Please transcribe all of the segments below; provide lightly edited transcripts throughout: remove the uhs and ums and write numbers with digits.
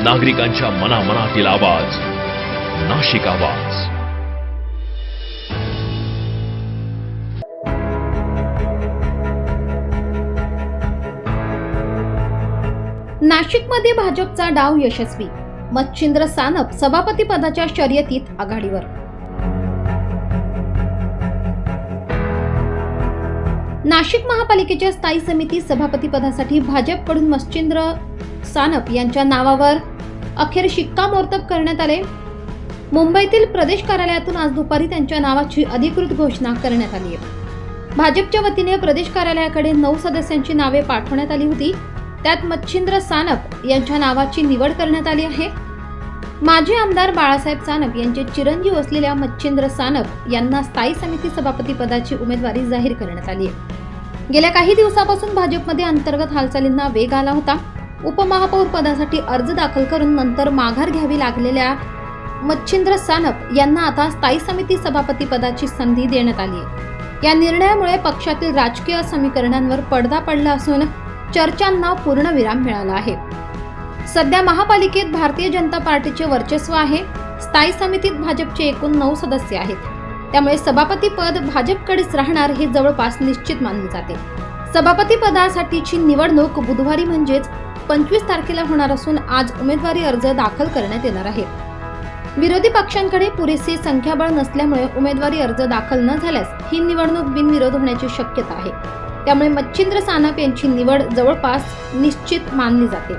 नागरिकांच्या मनामनातील आवाज, नाशिक आवाज. नाशिकमध्ये भाजपचा डाव यशस्वी. मच्छिंद्र सानप सभापती पदाच्या शर्यतीत आघाडीवर. नाशिक महापालिकेच्या स्थायी समिती सभापती पदासाठी भाजपकडून मच्छिंद्र सानप यांच्या नावावर अखेर शिक्कामोर्तब करण्यात आले. मुंबईतील प्रदेश कार्यालयातून आज दुपारी त्यांच्या नावाची अधिकृत घोषणा करण्यात आली आहे. भाजपच्या वतीने प्रदेश कार्यालयाकडे 9 सदस्यांची नावे पाठवण्यात आली होती. त्यात मच्छिंद्र सानप यांच्या नावाची निवड करण्यात आली आहे. माजी आमदार बाळासाहेब सानप यांचे चिरंजीव असलेल्या मच्छिंद्र सानप यांना स्थायी समिती सभापती पदाची उमेदवारी जाहीर करण्यात आली आहे. गेल्या काही दिवसापासून भाजपमध्ये अंतर्गत हालचालींना वेग आला होता. उपमहापौर पदासाठी अर्ज दाखल करून नंतर माघार घ्यावी लागलेल्या मच्छिंद्र सानप यांना आता स्थायी समिती सभापती पदाची संधी देण्यात आली आहे. या निर्णयामुळे पक्षातील राजकीय समीकरणांवर पडदा पडला असून चर्चांना पूर्णविराम मिळाला आहे. सध्या महापालिकेत भारतीय जनता पार्टीचे वर्चस्व आहे. स्थायी समितीत भाजपचे एकूण 9 सदस्य आहेत. त्यामुळे सभापती पद भाजपकडेच राहणार हे जवळपास निश्चित मानले जाते. सभापती पदासाठीची निवडणूक बुधवारी म्हणजेच 25 तारखेला होणार असून आज उमेदवारी अर्ज दाखल करण्यात येणार आहे. विरोधी पक्षांकडे पुरेसे संख्याबळ नसल्यामुळे उमेदवारी अर्ज दाखल न झाल्यास ही निवडणूक बिनविरोध होण्याची शक्यता आहे. त्यामुळे मच्छिंद्र सानप यांची निवड जवळपास निश्चित मानली जाते.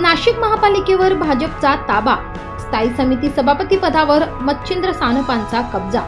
नाशिक महापालिकेवर भाजपचा ताबा, स्थायी समिती सभापती पदावर मच्छिंद्र सानपांचा कब्जा.